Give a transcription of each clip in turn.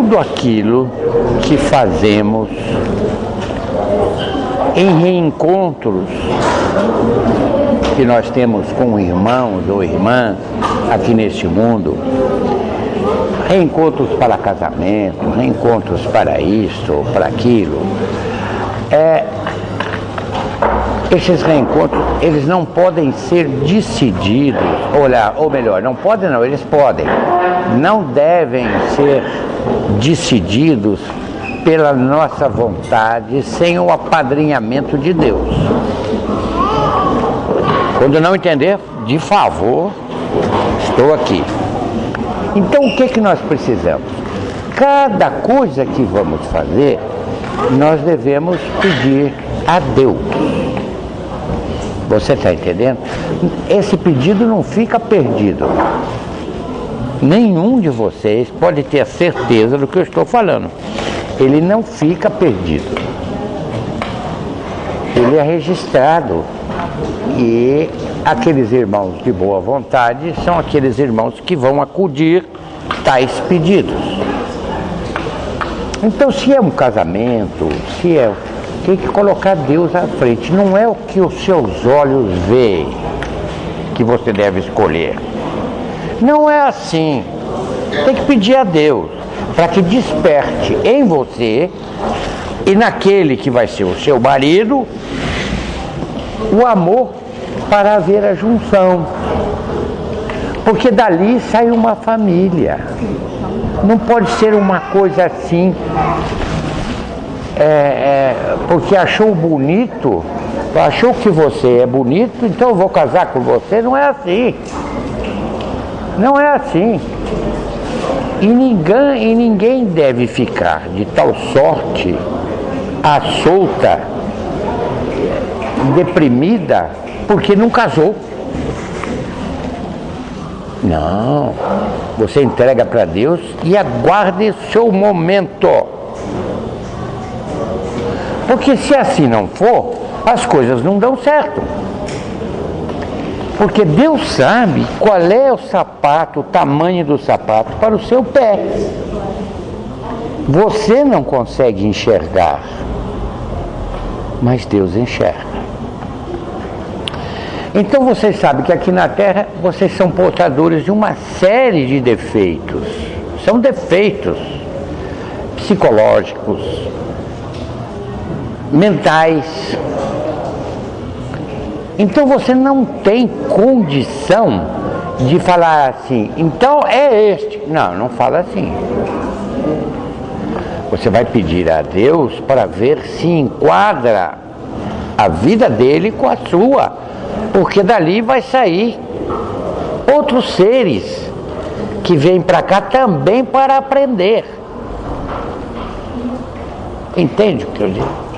tudo aquilo que fazemos em reencontros que nós temos com irmãos ou irmãs aqui neste mundo, reencontros para casamento, reencontros para isto ou para aquilo, esses reencontros, eles não podem ser decididos, ou melhor, não podem não, eles podem, não devem ser decididos pela nossa vontade, sem o apadrinhamento de Deus. Quando não entender, de favor, estou aqui. Então o que nós precisamos? Cada coisa que vamos fazer, nós devemos pedir a Deus. Você está entendendo? Esse pedido não fica perdido. Nenhum de vocês pode ter a certeza do que eu estou falando. Ele não fica perdido. Ele é registrado. E aqueles irmãos de boa vontade são aqueles irmãos que vão acudir tais pedidos. Então, se é um casamento, tem que colocar Deus à frente. Não é o que os seus olhos veem que você deve escolher. Não é assim. Tem que pedir a Deus para que desperte em você e naquele que vai ser o seu marido o amor para haver a junção. Porque dali sai uma família. Não pode ser uma coisa assim, porque achou bonito, achou que você é bonito, então eu vou casar com você. Não é assim. Não é assim. E ninguém deve ficar de tal sorte, à solta, deprimida, porque não casou. Não. Você entrega para Deus e aguarde seu momento. Porque se assim não for, as coisas não dão certo. Porque Deus sabe qual é o sapato, o tamanho do sapato para o seu pé. Você não consegue enxergar, mas Deus enxerga. Então vocês sabem que aqui na Terra vocês são portadores de uma série de defeitos. São defeitos psicológicos, mentais. Então você não tem condição de falar assim, então é este. Não, não fala assim. Você vai pedir a Deus para ver se enquadra a vida dele com a sua, porque dali vai sair outros seres que vêm para cá também para aprender. Entende o que eu digo?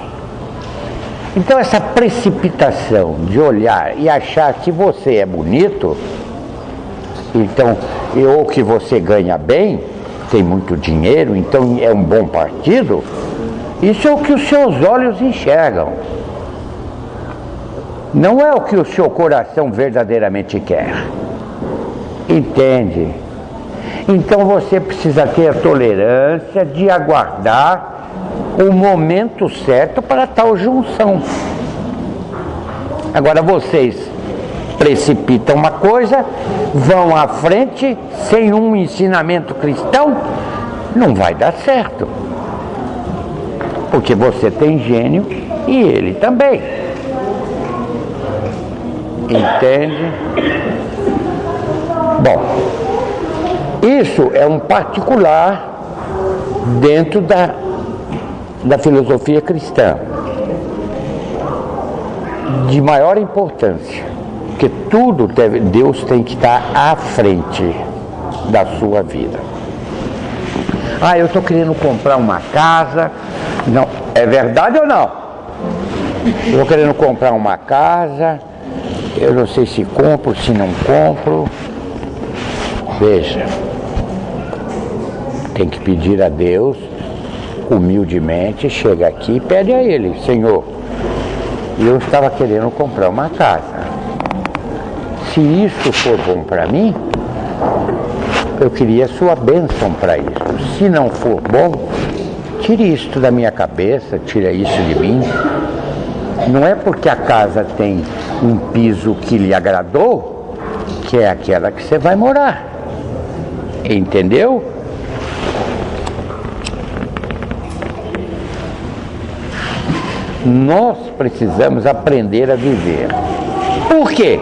Então essa precipitação de olhar e achar que você é bonito, então, ou que você ganha bem, tem muito dinheiro, então é um bom partido, isso é o que os seus olhos enxergam. Não é o que o seu coração verdadeiramente quer. Entende? Então você precisa ter a tolerância de aguardar o momento certo para tal junção. Agora vocês precipitam uma coisa, vão à frente sem um ensinamento cristão, não vai dar certo. Porque você tem gênio e ele também. Entende? Bom, isso é um particular dentro da filosofia cristã, de maior importância, porque Deus tem que estar à frente da sua vida. Eu estou querendo comprar uma casa. Não, é verdade ou não? Estou querendo comprar uma casa, eu não sei se compro, se não compro. Veja, tem que pedir a Deus humildemente, chega aqui e pede a Ele: Senhor, eu estava querendo comprar uma casa. Se isso for bom para mim, Eu queria sua bênção para isso. Se não for bom, tire isso da minha cabeça, tire isso de mim. Não é porque a casa tem um piso que lhe agradou, que é aquela que você vai morar. Entendeu? Nós precisamos aprender a viver. Por quê?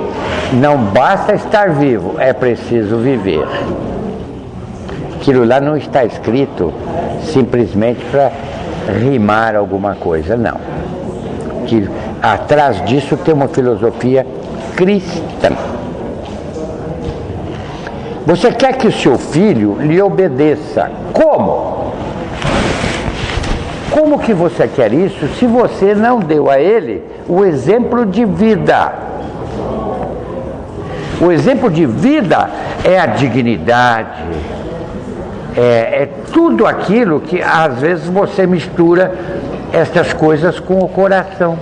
Não basta estar vivo, é preciso viver. Aquilo lá não está escrito simplesmente para rimar alguma coisa, não. Que atrás disso tem uma filosofia cristã. Você quer que o seu filho lhe obedeça. Como? Como que você quer isso se você não deu a ele o exemplo de vida? O exemplo de vida é a dignidade, é tudo aquilo que às vezes você mistura essas coisas com o coração.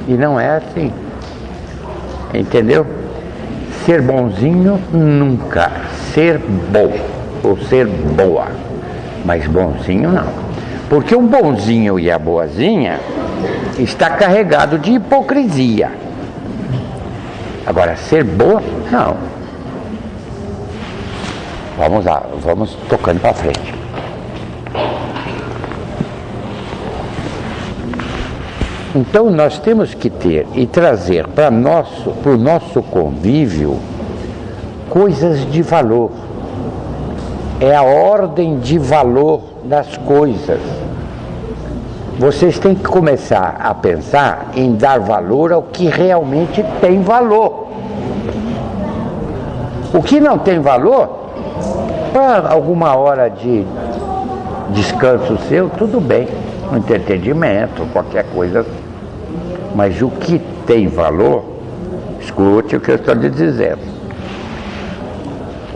E não é assim. Entendeu? Ser bonzinho nunca. Ser bom ou ser boa. Mas bonzinho não. Porque o bonzinho e a boazinha está carregado de hipocrisia. Agora, ser boa, não. Vamos lá, vamos tocando para frente. Então nós temos que ter e trazer para o nosso convívio coisas de valor. É a ordem de valor das coisas. Vocês têm que começar a pensar em dar valor ao que realmente tem valor. O que não tem valor, para alguma hora de descanso seu, tudo bem, um entretenimento, qualquer coisa. Mas o que tem valor, escute o que eu estou lhe dizendo.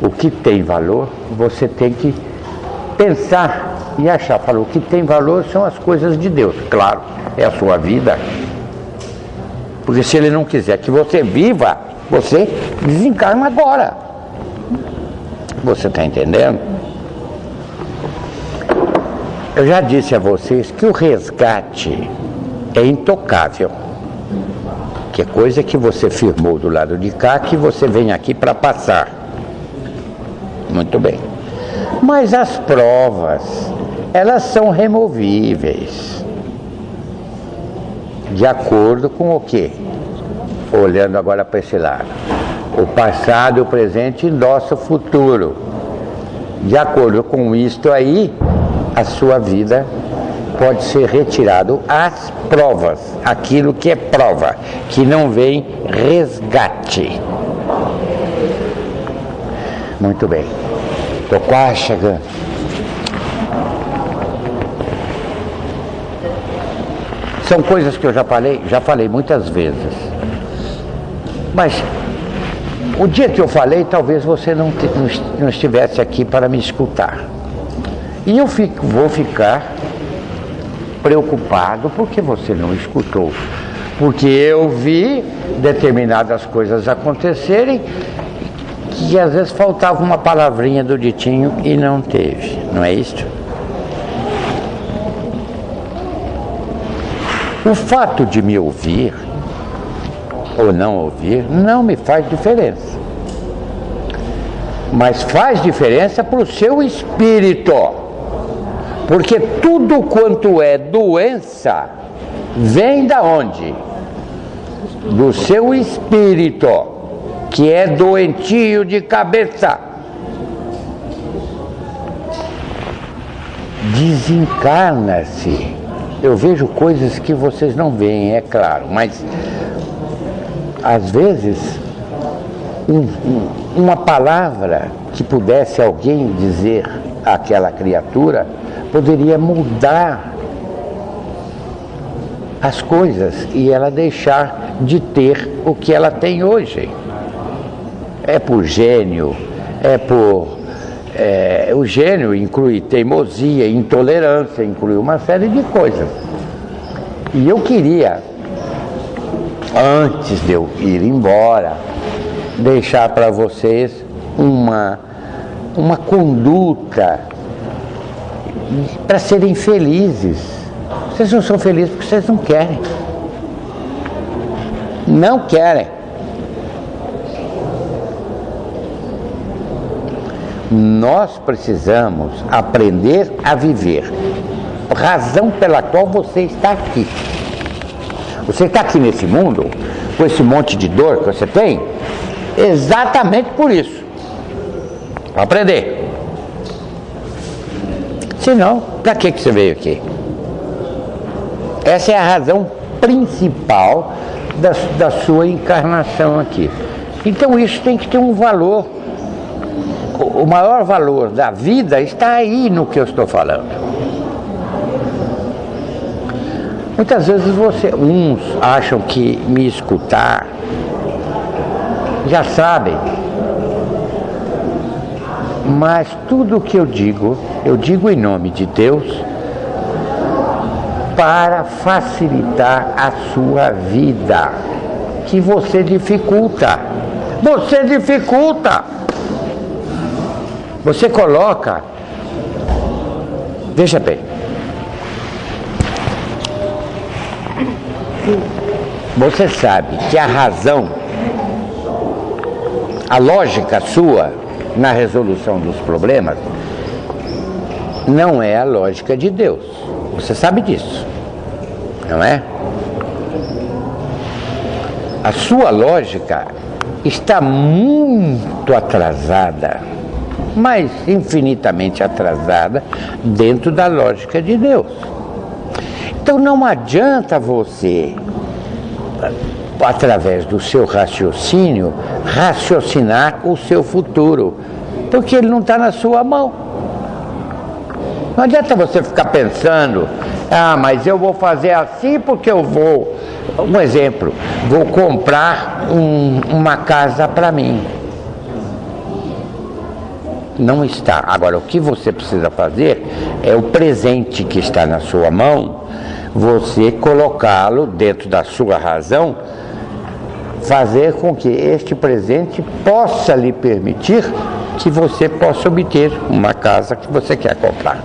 O que tem valor, você tem que pensar e achar. Falou, o que tem valor são as coisas de Deus. Claro, é a sua vida. Porque se Ele não quiser que você viva, você desencarna agora. Você está entendendo? Eu já disse a vocês que o resgate é intocável. Que é coisa que você firmou do lado de cá, que você vem aqui para passar. Muito bem. Mas as provas, elas são removíveis. De acordo com o quê? Olhando agora para esse lado. O passado e o presente endossam o futuro. De acordo com isto aí, a sua vida pode ser retirado às provas. Aquilo que é prova, que não vem resgate. Muito bem. Estou quase chegando. São coisas que eu já falei muitas vezes. Mas o dia que eu falei, talvez você não estivesse aqui para me escutar. E eu vou ficar preocupado porque você não escutou. Porque eu vi determinadas coisas acontecerem que às vezes faltava uma palavrinha do ditinho e não teve, não é isso? O fato de me ouvir ou não ouvir não me faz diferença, mas faz diferença para o seu espírito, porque tudo quanto é doença vem da onde? Do seu espírito, que é doentio de cabeça. Desencarna-se. Eu vejo coisas que vocês não veem, é claro, mas às vezes uma palavra que pudesse alguém dizer àquela criatura poderia mudar as coisas e ela deixar de ter o que ela tem hoje. É por gênio, o gênio inclui teimosia, intolerância, inclui uma série de coisas. E eu queria, antes de eu ir embora, deixar para vocês uma conduta para serem felizes. Vocês não são felizes porque vocês não querem. Não querem. Nós precisamos aprender a viver. Razão pela qual você está aqui. Você está aqui nesse mundo, com esse monte de dor que você tem, exatamente por isso. Para aprender. Senão, para que você veio aqui? Essa é a razão principal da sua encarnação aqui. Então isso tem que ter um valor. O maior valor da vida está aí no que eu estou falando. Muitas vezes uns acham que me escutar já sabem, mas tudo o que eu digo em nome de Deus para facilitar a sua vida, que você dificulta. Você dificulta. Você coloca. Veja bem. Você sabe que a razão, a lógica sua na resolução dos problemas não é a lógica de Deus. Você sabe disso, não é? A sua lógica está muito atrasada, mas infinitamente atrasada dentro da lógica de Deus. Então não adianta você, através do seu raciocínio, raciocinar o seu futuro, porque ele não está na sua mão. Não adianta você ficar pensando, mas eu vou fazer assim porque eu vou, um exemplo, vou comprar uma casa para mim. Não está. Agora, o que você precisa fazer é o presente que está na sua mão, você colocá-lo dentro da sua razão, fazer com que este presente possa lhe permitir que você possa obter uma casa que você quer comprar.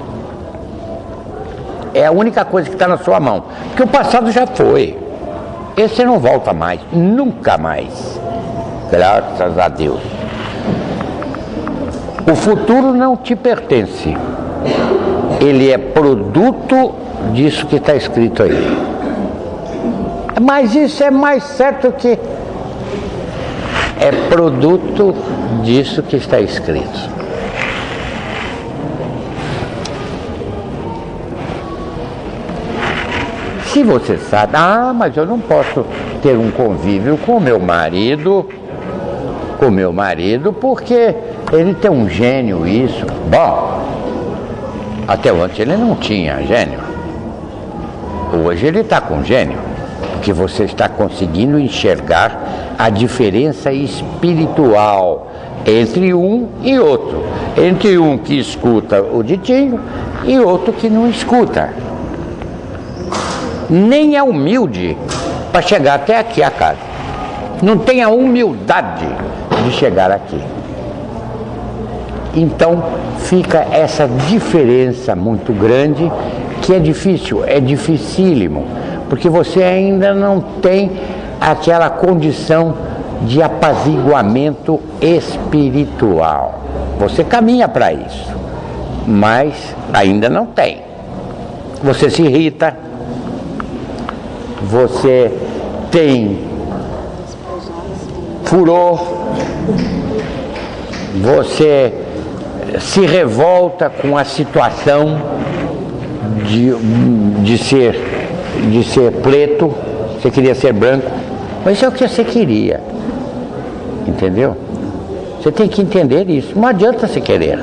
É a única coisa que está na sua mão, porque o passado já foi. Esse não volta mais, nunca mais, graças a Deus. O futuro não te pertence, ele é produto disso que está escrito aí. Mas isso é mais certo que é produto disso que está escrito. Se você sabe, mas eu não posso ter um convívio com o meu marido, porque ele tem um gênio, isso. Bom, até antes ele não tinha gênio. Hoje ele está com gênio, porque você está conseguindo enxergar a diferença espiritual entre um e outro. Entre um que escuta o ditinho e outro que não escuta. Nem é humilde para chegar até aqui a casa. Não tem a humildade de chegar aqui. Então fica essa diferença muito grande, que é difícil, é dificílimo, porque você ainda não tem aquela condição de apaziguamento espiritual. Você caminha para isso, mas ainda não tem. Você se irrita, você tem furor, você se revolta com a situação de ser preto, você queria ser branco, mas isso é o que você queria, entendeu? Você tem que entender isso, não adianta você querer,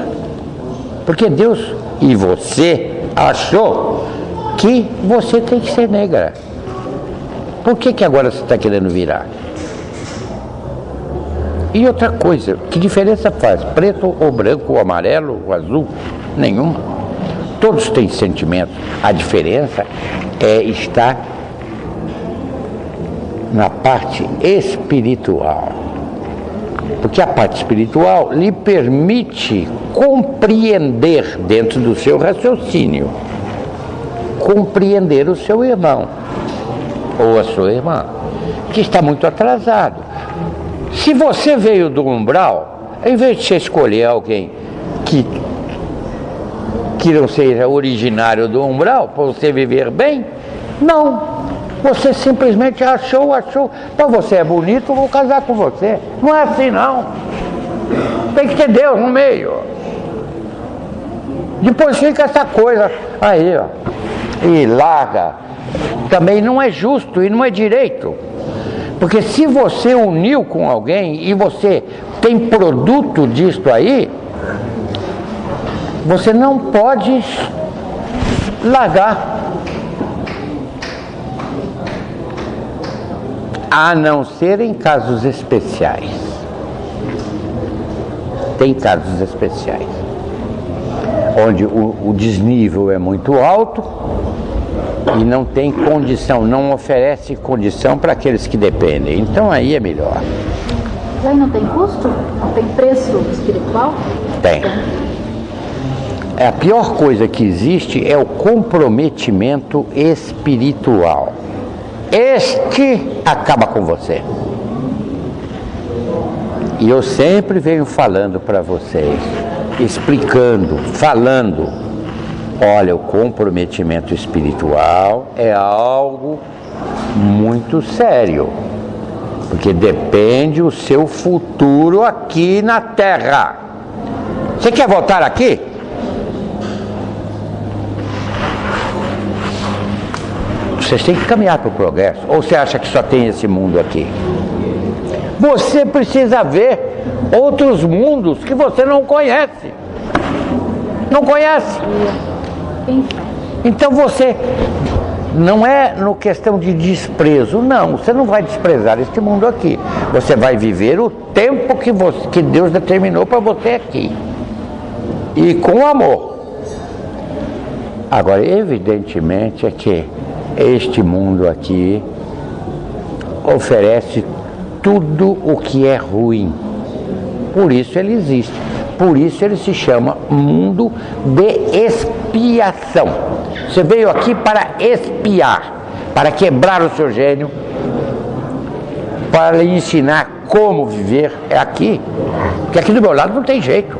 porque Deus e você achou que você tem que ser negra. Por que agora você está querendo virar? E outra coisa, que diferença faz? Preto ou branco, ou amarelo, ou azul? Nenhuma. Todos têm sentimentos. A diferença está na parte espiritual. Porque a parte espiritual lhe permite compreender dentro do seu raciocínio, compreender o seu irmão ou a sua irmã, que está muito atrasado. Se você veio do umbral, em vez de você escolher alguém que não seja originário do umbral, para você viver bem, não. Você simplesmente achou, então você é bonito, vou casar com você. Não é assim não. Tem que ter Deus no meio. Depois fica essa coisa aí, ó, e larga. Também não é justo e não é direito. Porque se você uniu com alguém e você tem produto disso aí, você não pode largar. A não ser em casos especiais. Tem casos especiais, onde o desnível é muito alto e não tem condição, não oferece condição para aqueles que dependem. Então aí é melhor. E aí não tem custo? Não tem preço espiritual? Tem. A pior coisa que existe é o comprometimento espiritual. Este acaba com você. E eu sempre venho falando para vocês, explicando, falando, olha, o comprometimento espiritual é algo muito sério, porque depende o seu futuro aqui na Terra. Você quer voltar aqui? Vocês têm que caminhar para o progresso. Ou você acha que só tem esse mundo aqui? Você precisa ver outros mundos que você não conhece. Não conhece? Então você não é no questão de desprezo, não. Você não vai desprezar este mundo aqui. Você vai viver o tempo que Deus determinou para você aqui. E com amor. Agora, evidentemente é que este mundo aqui oferece tudo o que é ruim. Por isso ele existe. Por isso ele se chama mundo de expiação. Você veio aqui para expiar, para quebrar o seu gênio, para lhe ensinar como viver aqui. Porque aqui do meu lado não tem jeito.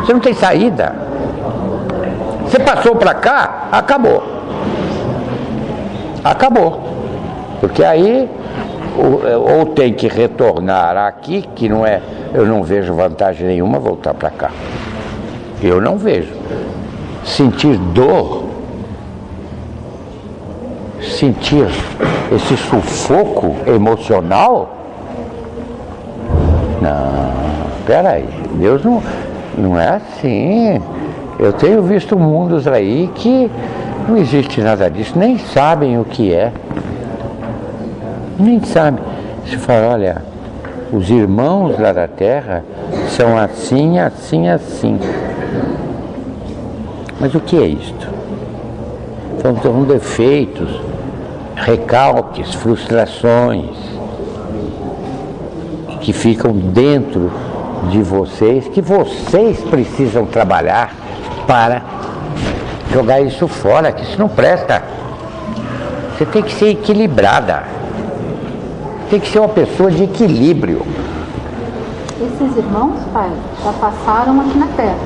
Você não tem saída. Você passou para cá, acabou. Acabou, porque aí ou tem que retornar aqui, que não é, eu não vejo vantagem nenhuma voltar para cá, eu não vejo. Sentir dor, sentir esse sufoco emocional, não, peraí, Deus não é assim. Eu tenho visto mundos aí que não existe nada disso, nem sabem o que é. Nem sabem. Se fala, olha, os irmãos lá da Terra são assim, assim, assim. Mas o que é isto? São defeitos, recalques, frustrações que ficam dentro de vocês, que vocês precisam trabalhar para jogar isso fora, que isso não presta. Você tem que ser equilibrada. Tem que ser uma pessoa de equilíbrio. Esses irmãos, pai, já passaram aqui na Terra.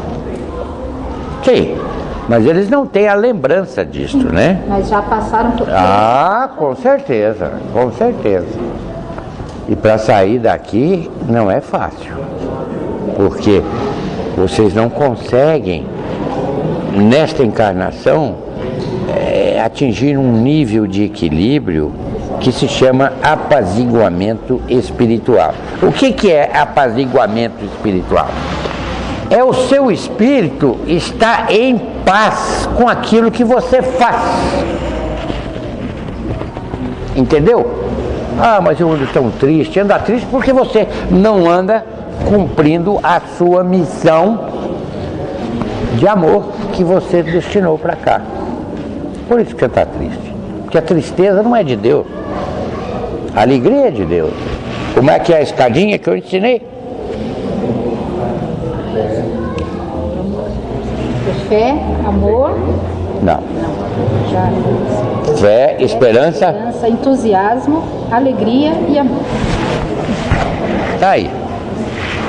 Sim, mas eles não têm a lembrança disso, né? Mas já passaram por... Ah, com certeza, com certeza. E para sair daqui não é fácil. Porque vocês não conseguem, nesta encarnação, atingir um nível de equilíbrio que se chama apaziguamento espiritual. O que é apaziguamento espiritual? É o seu espírito estar em paz com aquilo que você faz. Entendeu? Ah, mas eu ando tão triste. Anda triste porque você não anda cumprindo a sua missão de amor que você destinou para cá. Por isso que você está triste. Porque a tristeza não é de Deus. A alegria é de Deus. Como é que é a escadinha que eu ensinei? Fé, amor. Não. Já. Fé, esperança. Entusiasmo, alegria e amor. Tá aí.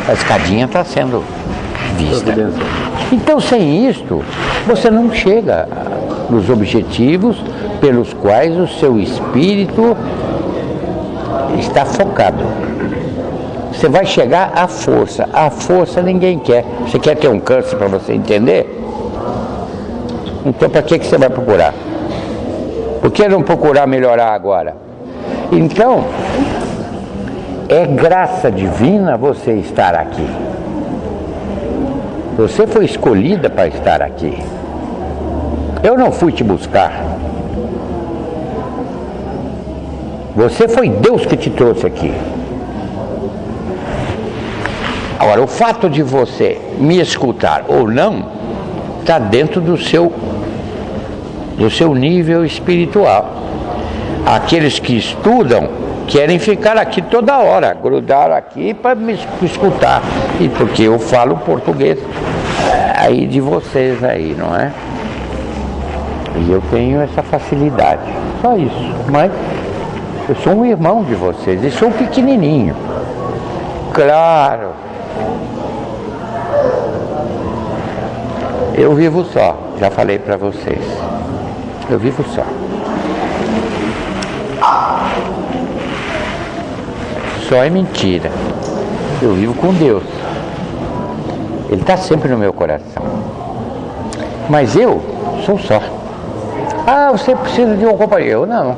A escadinha está sendo vista. Então, sem isto, você não chega nos objetivos pelos quais o seu espírito está focado. Você vai chegar à força. A força ninguém quer. Você quer ter um câncer para você entender? Então, para que você vai procurar? Por que não procurar melhorar agora? Então, é graça divina você estar aqui. Você foi escolhida para estar aqui. Eu não fui te buscar. Você foi Deus que te trouxe aqui. Agora, o fato de você me escutar ou não, está dentro do seu nível espiritual. Aqueles que estudam querem ficar aqui toda hora, grudar aqui para me escutar. E porque eu falo português aí de vocês aí, não é? E eu tenho essa facilidade. Só isso. Mas eu sou um irmão de vocês e sou pequenininho. Claro. Eu vivo só, já falei para vocês. Eu vivo só. Só é mentira. Eu vivo com Deus. Ele está sempre no meu coração. Mas eu sou só. Ah, você precisa de um companheiro. Eu não.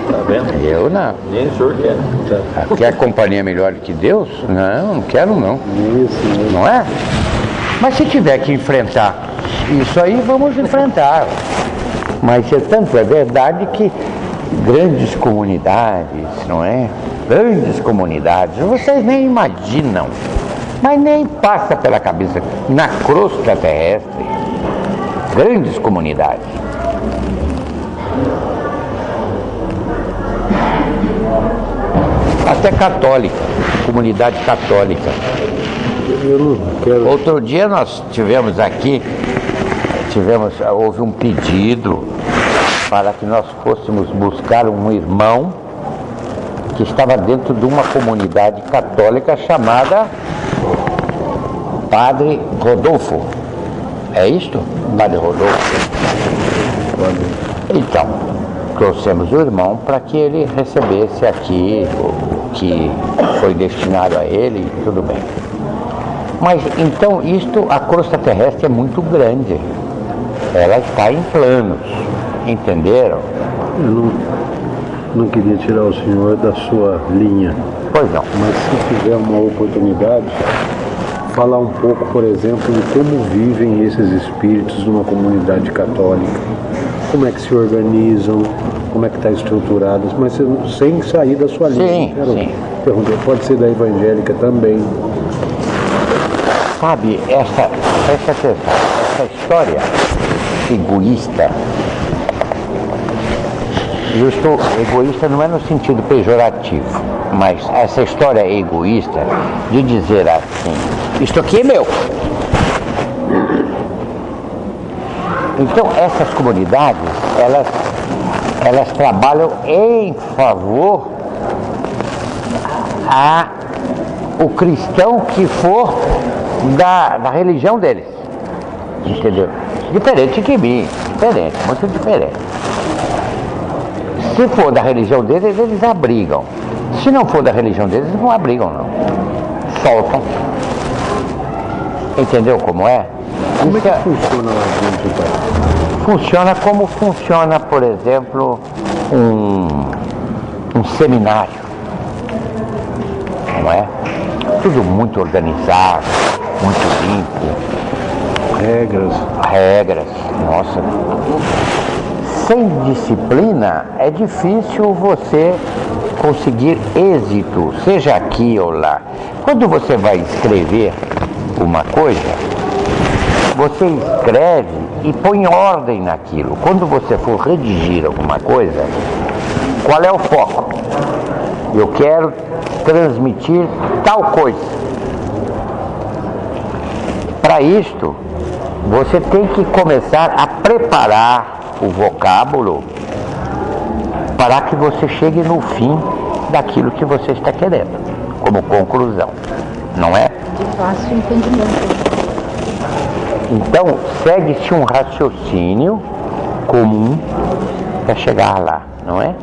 Tá vendo? Eu não. Nem o senhor quer. Quer companhia melhor do que Deus? Não quero não. Isso. Não é? Mas se tiver que enfrentar isso aí, vamos enfrentar. Mas tanto é verdade que grandes comunidades, não é? Grandes comunidades, vocês nem imaginam, mas nem passa pela cabeça, na crosta terrestre, grandes comunidades. Até católica, comunidade católica. Eu não quero. Outro dia nós tivemos aqui, houve um pedido para que nós fôssemos buscar um irmão que estava dentro de uma comunidade católica chamada Padre Rodolfo. É isto? Padre Rodolfo. Então, trouxemos o irmão para que ele recebesse aqui o que foi destinado a ele e tudo bem. Mas então a crosta terrestre é muito grande. Ela está em planos, entenderam? Eu não queria tirar o senhor da sua linha. Pois não. Mas se tiver uma oportunidade, falar um pouco, por exemplo, de como vivem esses espíritos numa comunidade católica. Como é que se organizam, como é que está estruturado, mas sem sair da sua linha. Sim. Pode ser da evangélica também. Sabe, essa história egoísta, eu estou egoísta não é no sentido pejorativo, mas essa história egoísta de dizer assim, isto aqui é meu. Então essas comunidades, elas trabalham em favor o cristão que for da religião deles, entendeu? Diferente de mim, muito diferente. Se for da religião deles, eles abrigam. Se não for da religião deles, eles não abrigam não. Soltam. Entendeu como é? Como é que funciona lá dentro, pai? Funciona como funciona, por exemplo, um seminário. Não é? Tudo muito organizado, muito limpo. Regras, nossa. Sem disciplina é difícil você conseguir êxito, seja aqui ou lá. Quando você vai escrever uma coisa, você escreve e põe ordem naquilo. Quando você for redigir alguma coisa, qual é o foco? Eu quero transmitir tal coisa. para isto, você tem que começar a preparar o vocábulo para que você chegue no fim daquilo que você está querendo, como conclusão, não é? De fácil entendimento. Então, segue-se um raciocínio comum para chegar lá, não é?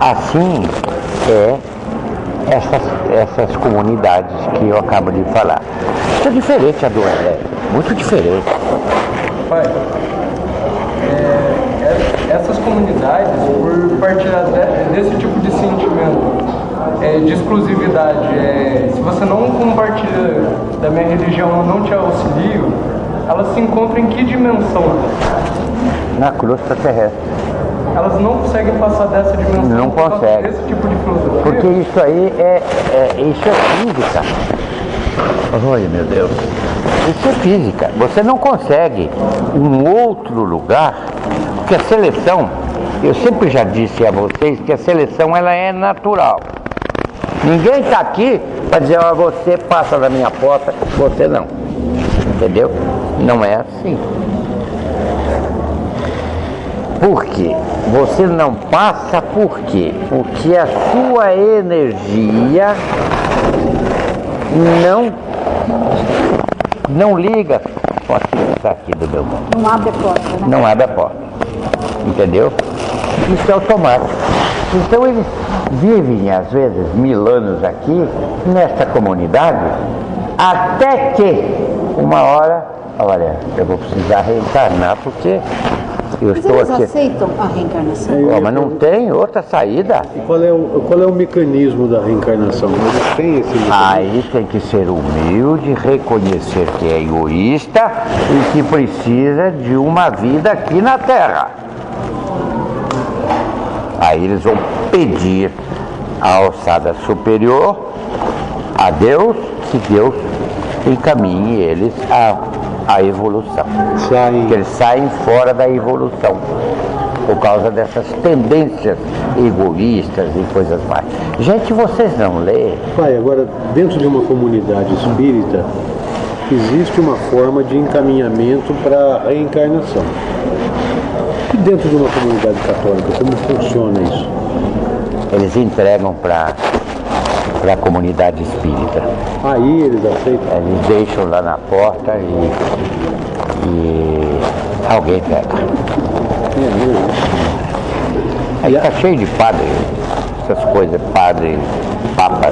Assim é essas comunidades que eu acabo de falar. Isso é diferente a do André, muito diferente. Pai, essas comunidades, por partilhar desse tipo de sentimento, de exclusividade, se você não compartilha da minha religião, eu não te auxilio, elas se encontram em que dimensão? Na crosta terrestre. Elas não conseguem passar dessa dimensão? Não conseguem. Desse tipo de filosofia? Porque isso aí isso é física. Ai, meu Deus. Isso é física. Você não consegue um outro lugar, porque a seleção, eu sempre já disse a vocês que a seleção ela é natural. Ninguém está aqui para dizer, ó, você passa da minha porta, você não. Entendeu? Não é assim. Por quê? Você não passa por quê? Porque a sua energia não liga com aquilo que está aqui do meu mundo. Não abre a porta, né? Não abre a porta. Entendeu? Isso é automático. Então eles vivem, às vezes, 1000 anos aqui, nesta comunidade, até que uma hora, olha, eu vou precisar reencarnar porque eu Mas estou eles aqui. aceitam a reencarnação? Oh, mas não tem outra saída. E qual é o mecanismo da reencarnação? Eles têm esse mecanismo? Aí tem que ser humilde, reconhecer que é egoísta e que precisa de uma vida aqui na Terra. Aí eles vão pedir a alçada superior a Deus, que Deus encaminhe eles à evolução. Que eles saem fora da evolução por causa dessas tendências egoístas e coisas mais. Gente, vocês não lêem? Pai, agora, dentro de uma comunidade espírita, existe uma forma de encaminhamento para a reencarnação. E dentro de uma comunidade católica, como funciona isso? Eles entregam para a comunidade espírita. Aí eles aceitam? Eles deixam lá na porta e alguém pega. Aí tá cheio de padre, essas coisas, padre, papa.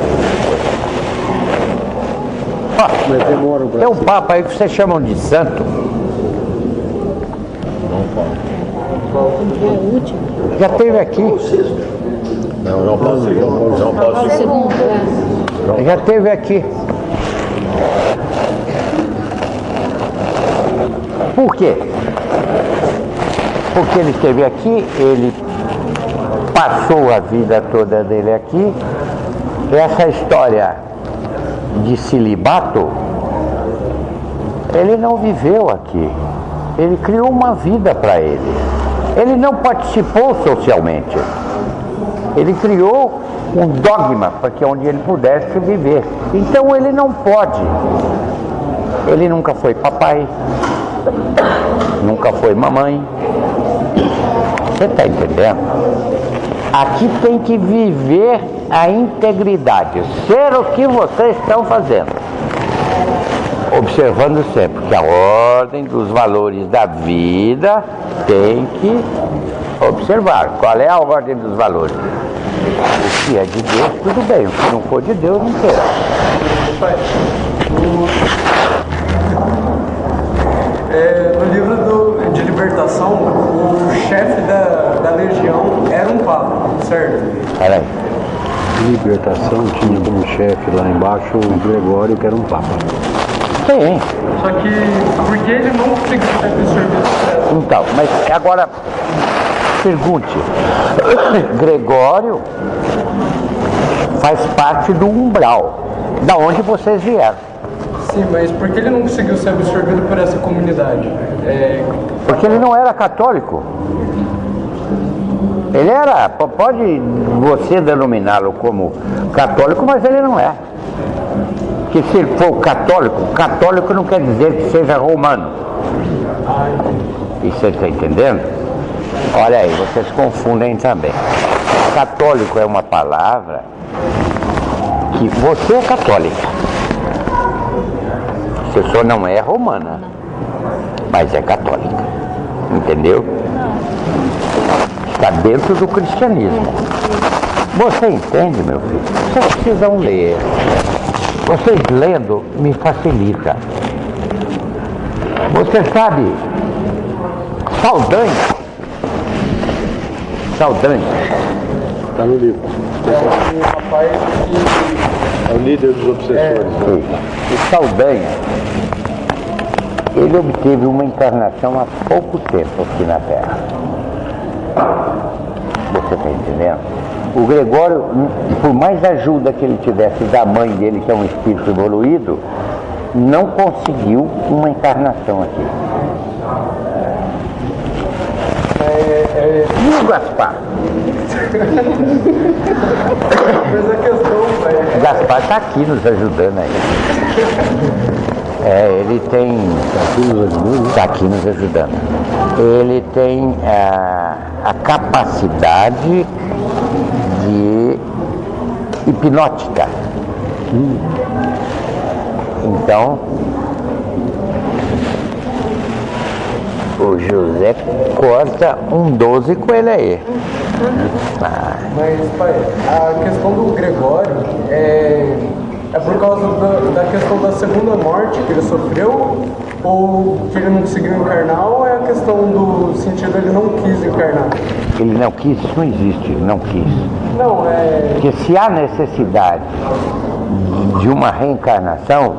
Mas demoram para Tem um papa aí que vocês chamam de santo. É o último. Já teve aqui. João Paulo O segundo, Já teve aqui. Por quê? Porque ele esteve aqui, ele passou a vida toda dele aqui. Essa história de celibato, ele não viveu aqui. Ele criou uma vida para ele. Ele não participou socialmente. Ele criou um dogma para que onde ele pudesse viver. Então ele não pode. Ele nunca foi papai, nunca foi mamãe. Você está entendendo? Aqui tem que viver a integridade, ser o que vocês estão fazendo. Observando sempre que a ordem dos valores da vida tem que observar. Qual é a ordem dos valores? O que é de Deus, tudo bem. O que não for de Deus, não queira. No livro de libertação, o chefe da legião era um papa, certo? Peraí. Libertação tinha como chefe lá embaixo o Gregório, que era um papa. Sim. Só que porque ele não conseguiu ser serviço. Então, mas agora pergunte. Gregório faz parte do umbral, da onde vocês vieram. Sim, mas por que ele não conseguiu ser absorvido por essa comunidade? Porque ele não era católico. Ele era, pode você denominá-lo como católico, mas ele não é. Porque se ele for católico não quer dizer que seja romano. E você está entendendo? Olha aí, vocês confundem também. Católico é uma palavra que você é católica. Você só não é romana, mas é católica. Entendeu? Está dentro do cristianismo. Você entende, meu filho? Vocês precisam ler. Vocês lendo me facilita. Você sabe, Saldanha. Está no livro. Um rapaz que É o líder dos obsessores. O Saldanha, ele obteve uma encarnação há pouco tempo aqui na Terra. Você está entendendo? O Gregório, por mais ajuda que ele tivesse da mãe dele, que é um espírito evoluído, não conseguiu uma encarnação aqui. E o Gaspar? Mas a questão, O Gaspar está aqui nos ajudando aí. Ele tem... Está aqui nos ajudando. Ele tem a capacidade de hipnótica. Então, o José corta um 12 com ele aí. Mas, pai, a questão do Gregório é por causa da questão da segunda morte que ele sofreu, ou que ele não conseguiu encarnar, ou é a questão do sentido ele não quis encarnar? Ele não quis, isso não existe, ele não quis. Não, é... Porque se há necessidade de uma reencarnação,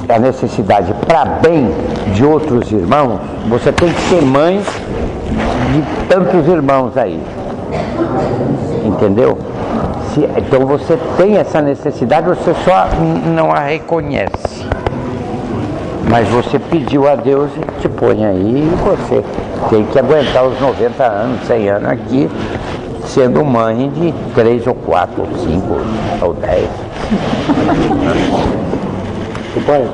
a necessidade para bem de outros irmãos, você tem que ser mãe de tantos irmãos aí. Entendeu? Então você tem essa necessidade, você só não a reconhece. Mas você pediu a Deus e te põe aí e você tem que aguentar os 90 anos, 100 anos aqui, sendo mãe de 3 ou 4 ou 5 ou 10. Pai,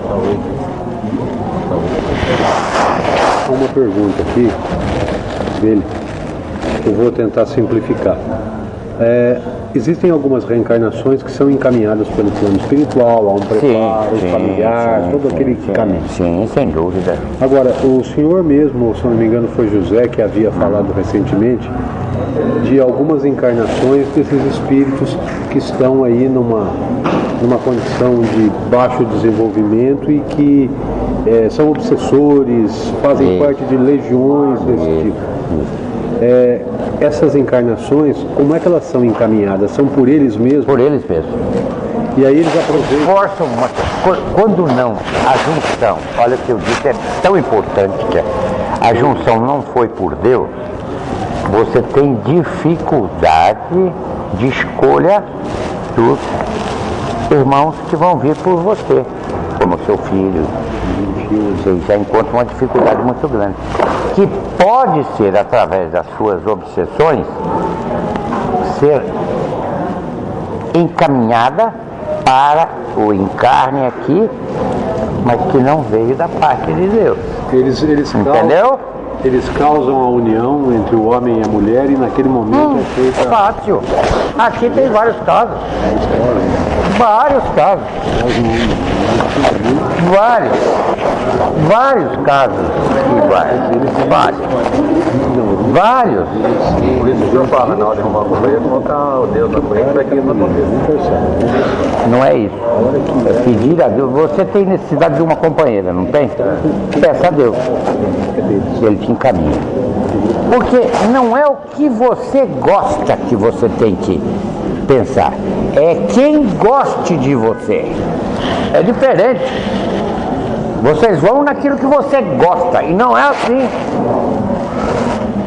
uma pergunta aqui dele, que eu vou tentar simplificar. Existem algumas reencarnações que são encaminhadas pelo plano espiritual, há um preparo familiar, todo aquele caminho. Sim, sem dúvida. Agora, o senhor mesmo, se não me engano foi José que havia falado recentemente, de algumas encarnações desses espíritos que estão aí numa condição de baixo desenvolvimento e que são obsessores, fazem parte de legiões desse tipo. Essas encarnações, como é que elas são encaminhadas? São por eles mesmos? Por eles mesmos. E aí eles aproveitam. Forçam quando não, a junção, olha o que eu disse, é tão importante que a junção não foi por Deus, você tem dificuldade de escolha dos irmãos que vão vir por você, como seu filho. Você já encontra uma dificuldade muito grande, que pode ser, através das suas obsessões, ser encaminhada para o encarne aqui, mas que não veio da parte de Deus. Entendeu? Eles causam a união entre o homem e a mulher e naquele momento é feita... Fácil. Aqui tem vários casos. Vários casos. Vários casos iguais. Vários. Por isso que o senhor fala, na hora de arrumar a companhia, colocar o Deus na frente para que não aconteça. Não é isso. É pedir a Deus. Você tem necessidade de uma companheira, não tem? Peça a Deus. Ele te encaminha. Porque não é o que você gosta que você tem que pensar. É quem goste de você. É diferente. Vocês vão naquilo que você gosta. E não é assim.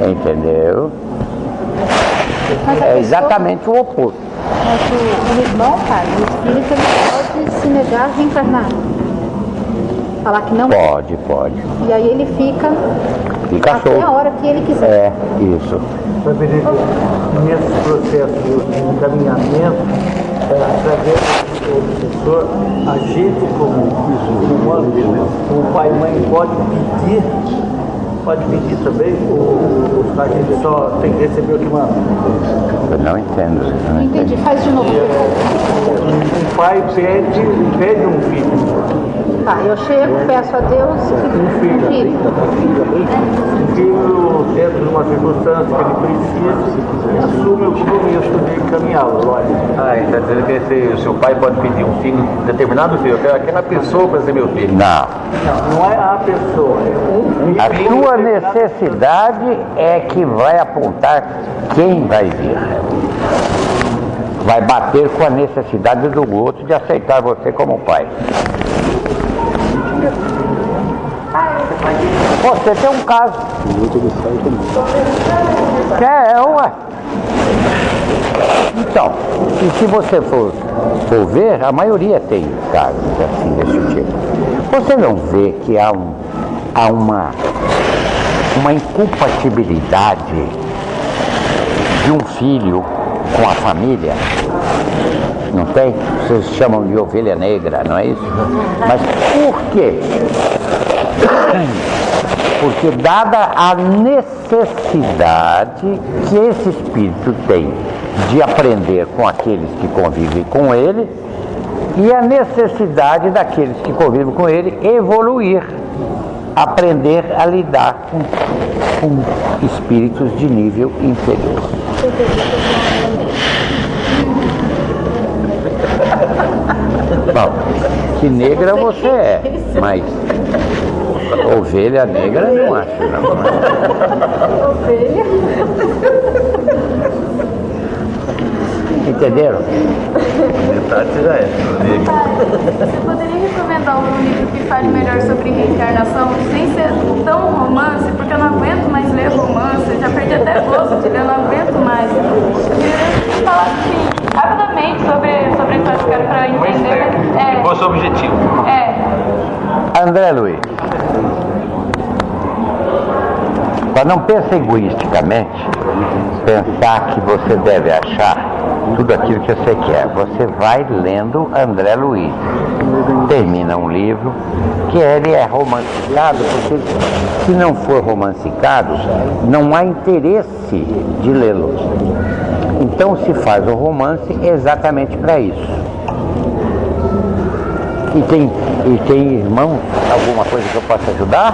Entendeu? É exatamente o oposto. Mas o irmão, pai, o espírito, ele pode se negar a reencarnar. Falar que não. Pode. E aí ele fica até solto. a hora que ele quiser. É, isso. Mas, Benedito, nesse processo de encaminhamento, através professor, a gente como pai e mãe pode pedir também, ou a gente só tem que receber o que manda? Eu não entendo. Não entendi, faz de novo. Um pai pede um filho. Tá, eu chego, peço a Deus Um filho dentro de uma circunstância que ele precisa, assume o compromisso de encaminhá-lo, lógico. Ah, então quer dizer que o seu pai pode pedir um filho, determinado filho, eu quero aquela pessoa para ser meu filho. Não. Não é a pessoa, é um A filho. sua necessidade é que vai apontar quem vai vir. Vai bater com a necessidade do outro de aceitar você como pai. Você tem um caso. Ué. Então, e se você for ver, a maioria tem casos assim desse tipo. Você não vê que há uma incompatibilidade de um filho com a família? Não tem? Vocês chamam de ovelha negra, não é isso? Mas por quê? Porque dada a necessidade que esse espírito tem de aprender com aqueles que convivem com ele e a necessidade daqueles que convivem com ele evoluir, aprender a lidar com espíritos de nível inferior. Bom, que negra você é, mas ovelha negra não acho, não. ovelha. Entenderam? Metade já é. Você poderia recomendar algum livro que fale melhor sobre reencarnação, sem ser tão romance, porque eu não aguento mais ler romance, eu já perdi até gosto de ler, eu não aguento mais. Eu queria falar assim, rapidamente sobre isso, acho que era para entender. Qual é o seu objetivo? André Luiz, para não pensar egoisticamente, pensar que você deve achar tudo aquilo que você quer. Você vai lendo André Luiz. Termina um livro que ele é romancicado, porque se não for romancicado, não há interesse de lê-lo. Então se faz o romance exatamente para isso. E tem irmãos, alguma coisa que eu possa ajudar?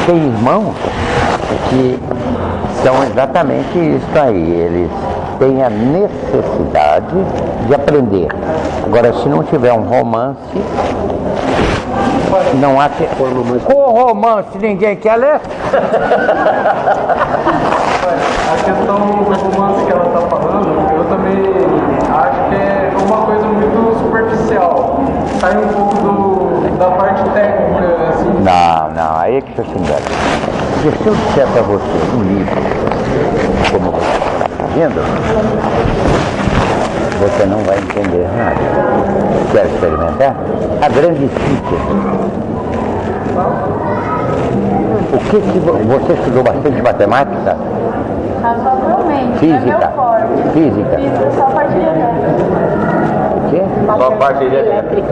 Tem irmãos que são exatamente isso aí. Eles têm a necessidade de aprender. Agora, se não tiver um romance, não há que... Com romance ninguém quer ler? A questão do romance que ela está falando, eu também acho que é uma coisa muito superficial. Sai um pouco da parte técnica, assim. Não, aí é que você se engana. Porque se eu disser para você um livro, como você está fazendo, você não vai entender nada. Quer experimentar? A grande síntese. O que você estudou bastante matemática? Razoavelmente. Física. É meu forte. Física. Física, só a parte de elétrica. O quê? Só a parte elétrica.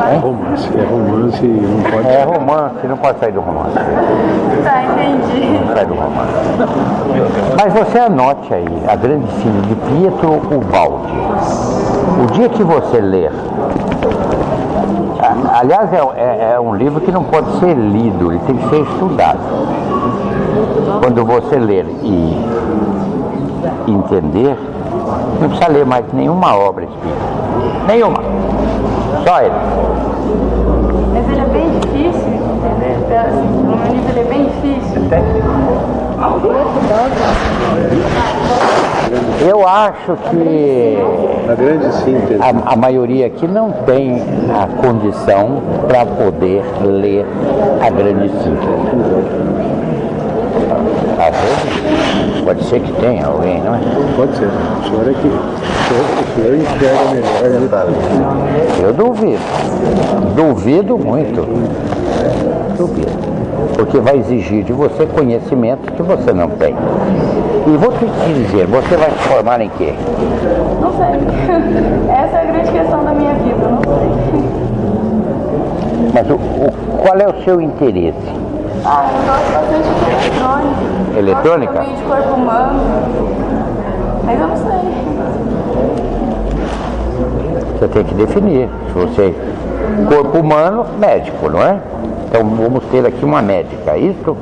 É romance e não pode... É romance, não pode sair do romance. Tá, entendi. Não sai do romance. Mas você anote aí a grande síntese de Pietro Ubaldi. O dia que você ler, aliás, é um livro que não pode ser lido, ele tem que ser estudado. Quando você ler e entender, não precisa ler mais nenhuma obra espírita. Nenhuma. Só ele. Mas ele é bem difícil, entendeu? Assim, no meu livro ele é bem difícil. Eu acho que A grande síntese. a maioria aqui não tem a condição para poder ler a grande síntese. Às vezes, pode ser que tenha alguém, não é? Pode ser. O senhor é que o senhor enxerga melhor. Eu duvido. Duvido muito. Duvido. porque vai exigir de você conhecimento que você não tem. E vou te dizer, você vai se formar em quê? Não sei. Essa é a grande questão da minha vida, eu não sei. Mas qual é o seu interesse? Eu gosto bastante de eletrônica. Eletrônica? Gosto também de corpo humano. Mas eu não sei. Você tem que definir. Se você... Corpo humano, médico, não é? Então vamos ter aqui uma médica, é isso?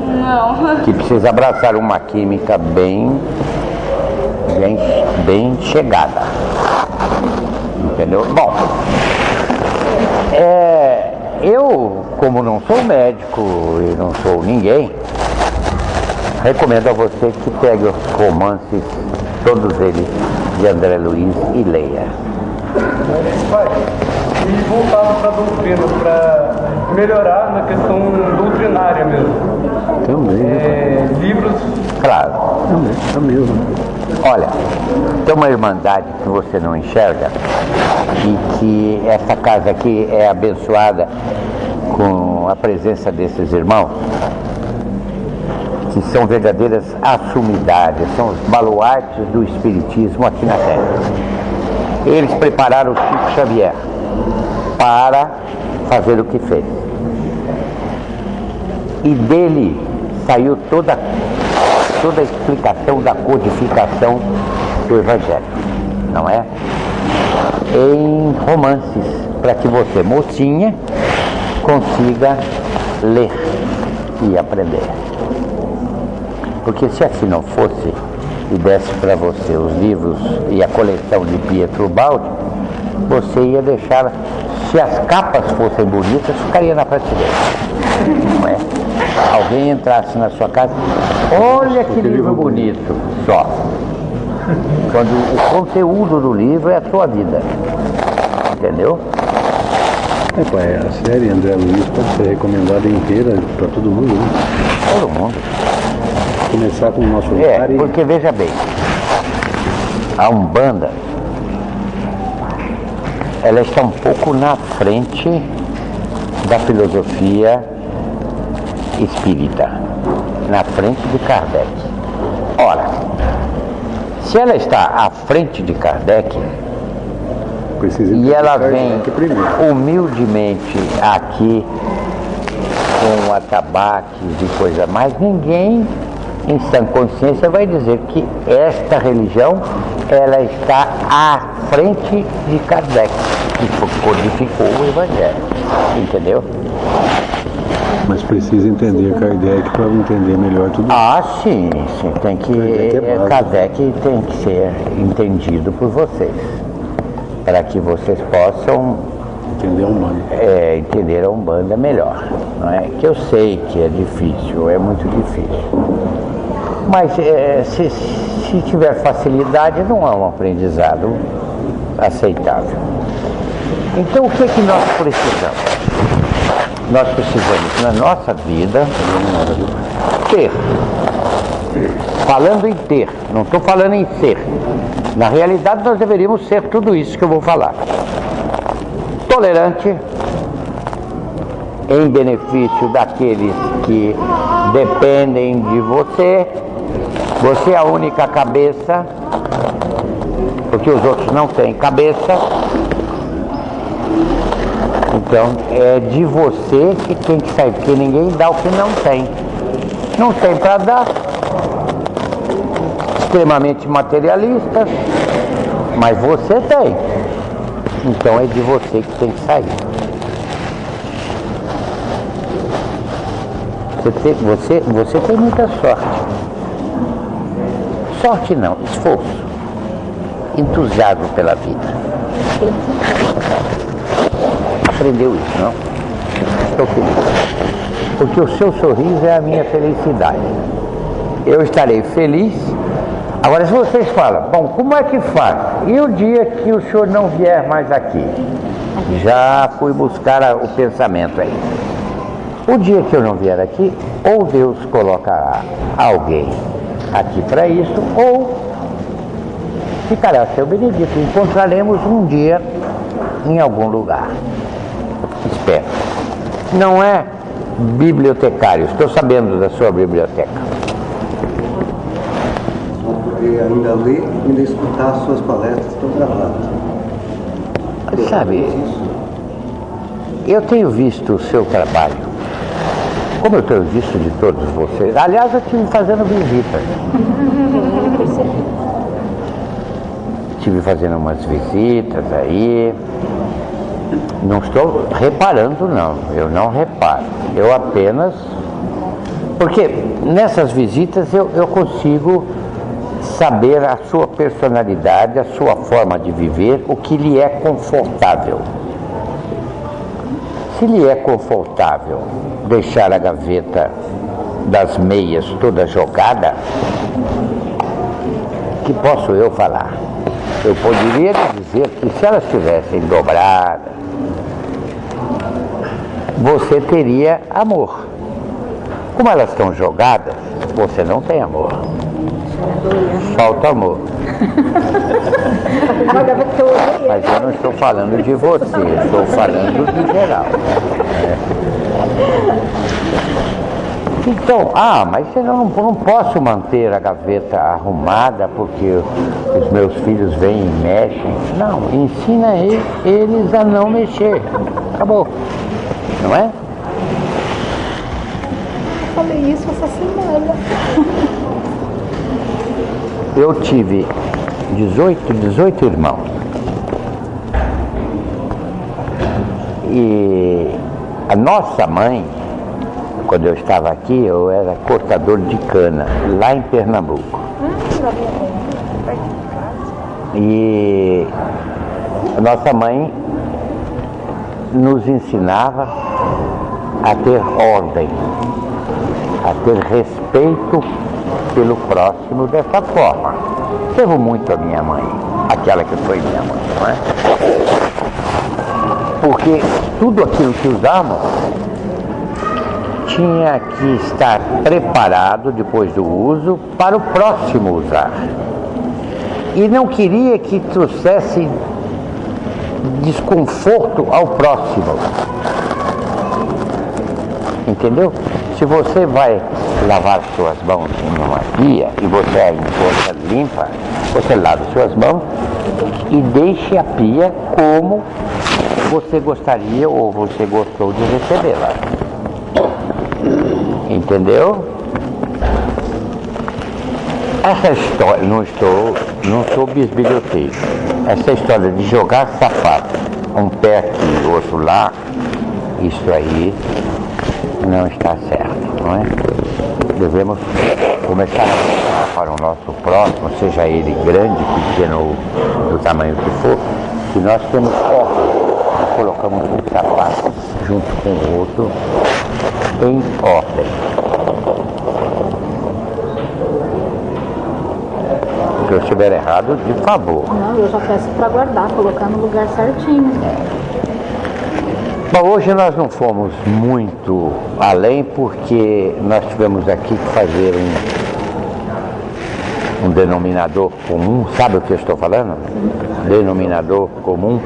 Não. Que precisa abraçar uma química bem chegada. Entendeu? Bom, eu, como não sou médico e não sou ninguém, recomendo a você que pegue os romances, todos eles, de André Luiz e leia. Pai, e voltado para a doutrina, para melhorar na questão doutrinária mesmo. Também, Livros. Claro. também, é mesmo. Olha, tem uma irmandade que você não enxerga e que essa casa aqui é abençoada com a presença desses irmãos, que são verdadeiras assumidades, são os baluartes do espiritismo aqui na Terra. Eles prepararam o Chico Xavier para fazer o que fez. E dele saiu toda a explicação da codificação do Evangelho, não é? Em romances, para que você, mocinha, consiga ler e aprender. Porque se assim não fosse, e desse para você os livros e a coleção de Pietro Baldi, você ia deixar, se as capas fossem bonitas, ficaria na prateleira, não é? Alguém entrasse na sua casa, olha que livro bonito, só. Quando o conteúdo do livro é a sua vida, entendeu? Pai, a série André Luiz pode ser recomendada inteira para todo mundo, né? Todo mundo. Começar com o nosso Porque veja bem, a Umbanda, ela está um pouco na frente da filosofia espírita, na frente de Kardec. Ora, se ela está à frente de Kardec, e ela vem humildemente aqui com atabaques e coisa mais, ninguém em sã consciência vai dizer que esta religião ela está à frente de Kardec, que codificou o Evangelho, entendeu? Mas precisa entender Kardec para entender melhor tudo isso. Sim, tem que Kardec tem que ser entendido por vocês, para que vocês possam entender a Umbanda. Entender a Umbanda melhor, não é? Que eu sei que é difícil, é muito difícil. Mas se tiver facilidade, não é um aprendizado aceitável. Então, o que é que nós precisamos? Nós precisamos, na nossa vida, ter. Falando em ter, não estou falando em ser. Na realidade, nós deveríamos ser tudo isso que eu vou falar. Tolerante, em benefício daqueles que dependem de você. Você é a única cabeça, porque os outros não têm cabeça. Então é de você que tem que sair, porque ninguém dá o que não tem. Não tem para dar. Extremamente materialista, mas você tem. Então é de você que tem que sair. Você tem muita sorte. Sorte não, esforço. Entusiasmo pela vida. Aprendeu isso, não? Estou feliz. Porque o seu sorriso é a minha felicidade. Eu estarei feliz. Agora, se vocês falam, bom, como é que faz? E o dia que o senhor não vier mais aqui? Já fui buscar o pensamento aí. O dia que eu não vier aqui, ou Deus colocará alguém aqui para isso, ou ficará seu benedito. Encontraremos um dia em algum lugar. Espero. Não é bibliotecário. Estou sabendo da sua biblioteca. Vão poder ainda ler, ainda escutar as suas palestras que estão gravadas. Sabe, eu tenho visto o seu trabalho, como eu tenho visto de todos vocês. Aliás, eu estive fazendo visitas. Estive fazendo umas visitas aí. Não estou reparando, não. Eu não reparo. Eu apenas... Porque nessas visitas eu consigo saber a sua personalidade, a sua forma de viver, o que lhe é confortável. Se lhe é confortável deixar a gaveta das meias toda jogada, que posso eu falar? Eu poderia dizer que se elas estivessem dobradas, você teria amor. Como elas estão jogadas, você não tem amor. Falta amor. Mas eu não estou falando de você, estou falando de geral. Então, mas eu não posso manter a gaveta arrumada porque os meus filhos vêm e mexem. Não, ensina eles a não mexer. Acabou. Não é? Eu falei isso essa semana. Eu tive 18 irmãos. E a nossa mãe, quando eu estava aqui, eu era cortador de cana, lá em Pernambuco. E a nossa mãe nos ensinava a ter ordem, a ter respeito pelo próximo dessa forma. Devo muito a minha mãe, aquela que foi minha mãe, não é? Porque tudo aquilo que usamos tinha que estar preparado depois do uso para o próximo usar. E não queria que trouxesse desconforto ao próximo. Entendeu? Se você vai lavar suas mãos numa pia e você a encontra limpa, você lava suas mãos e deixe a pia como você gostaria ou você gostou de recebê-la. Entendeu? Essa história, não sou bisbilhoteiro. Essa história de jogar sapato, um pé aqui, outro lá, isso aí não está certo, não é? Devemos começar a mostrar para o nosso próximo, seja ele grande, pequeno ou do tamanho que for, que nós temos ordem. Nós colocamos um sapato junto com o outro em ordem. Se eu estiver errado, de favor. Não, eu já peço para guardar, colocar no lugar certinho. Bom, hoje nós não fomos muito além porque nós tivemos aqui que fazer um denominador comum. Sabe o que eu estou falando? Denominador comum.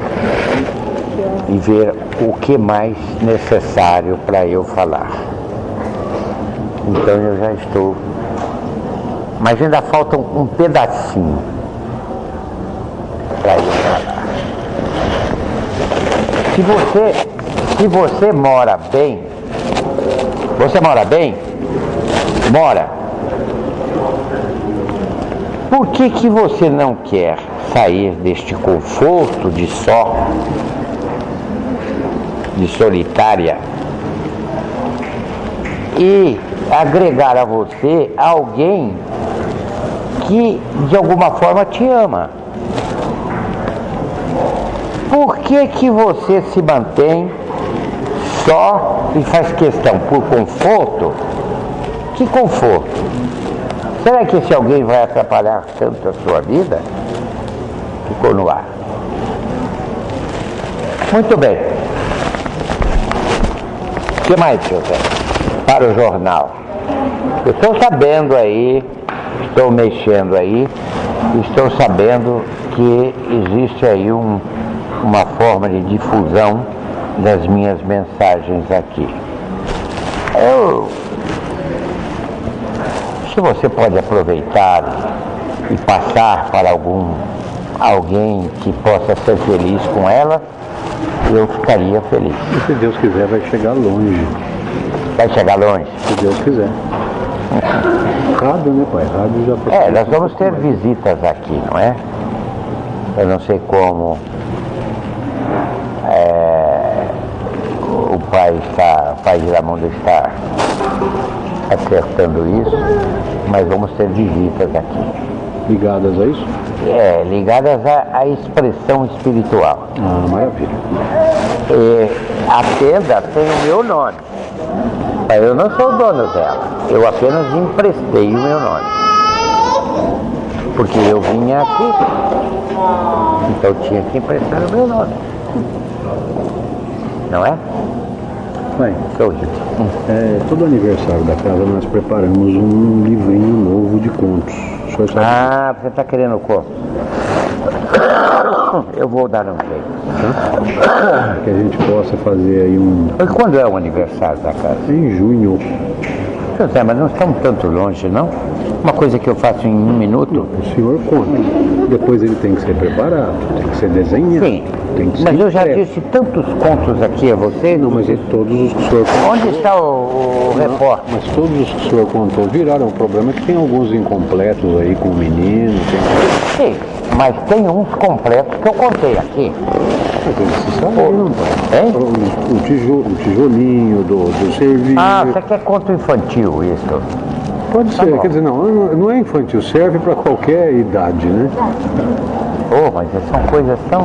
E ver o que mais necessário para eu falar. Então eu já estou... Mas ainda falta um pedacinho para eu falar. Se você mora bem, você mora bem? Mora. Por que você não quer sair deste conforto de solitária e agregar a você alguém que de alguma forma te ama? Por que você se mantém só e faz questão por conforto? Que conforto? Será que esse alguém vai atrapalhar tanto a sua vida? Ficou no ar. Muito bem. O que mais, José? Para o jornal. Eu estou sabendo aí, estou mexendo aí, estou sabendo que existe aí uma forma de difusão das minhas mensagens aqui. Se você pode aproveitar e passar para alguém que possa ser feliz com ela, eu ficaria feliz. E se Deus quiser, vai chegar longe. Vai chegar longe? Se Deus quiser. Rádio, né, pai? Rádio já foi. Nós vamos ter visitas aqui, não é? Eu não sei como o pai Giramundo está acertando isso, mas vamos ter visitas aqui. Ligadas a isso? Ligadas à expressão espiritual. Ah, maravilha. A tenda tem o meu nome, mas eu não sou o dono dela, eu apenas emprestei o meu nome, porque eu vinha aqui, então eu tinha que emprestar o meu nome, não é? Pai, Sorriso. todo aniversário da casa nós preparamos um livrinho novo de contos. O senhor sabe? Você está querendo conto? Eu vou dar um jeito. Tá? Que a gente possa fazer aí E quando é o aniversário da casa? em junho. José, mas não estamos tanto longe, não? Uma coisa que eu faço em 1 minuto? O senhor conta. Depois ele tem que ser preparado, tem que ser desenhado. Sim, tem que ser mas eu já impresso. disse tantos contos aqui a você. Não, mas todos os que o senhor contou. Onde está o repórter? Mas todos os que o senhor contou viraram. O problema é que tem alguns incompletos aí com o menino. Sim, mas tem uns completos que eu contei aqui. Você sabe, não, pai? Hein? O tijolinho do serviço. Você quer conto infantil isso? Pode ser, bom. quer dizer, não é infantil, serve para qualquer idade, né? Mas são coisas tão...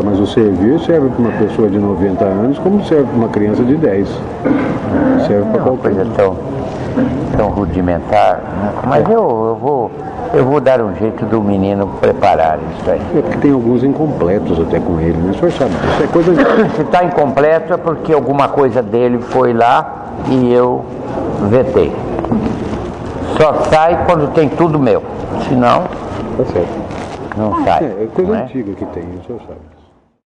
Mas o serviço serve para uma pessoa de 90 anos como serve para uma criança de 10. Serve para uma qualquer coisa tão rudimentar, né? Mas eu vou dar um jeito do menino preparar isso aí. É porque tem alguns incompletos até com ele, né? O senhor sabe, isso é coisa de... Se está incompleto é porque alguma coisa dele foi lá e eu vetei. Só sai quando tem tudo meu. Senão, Tá certo. não sai. É coisa não é? antiga que tem, o senhor sabe.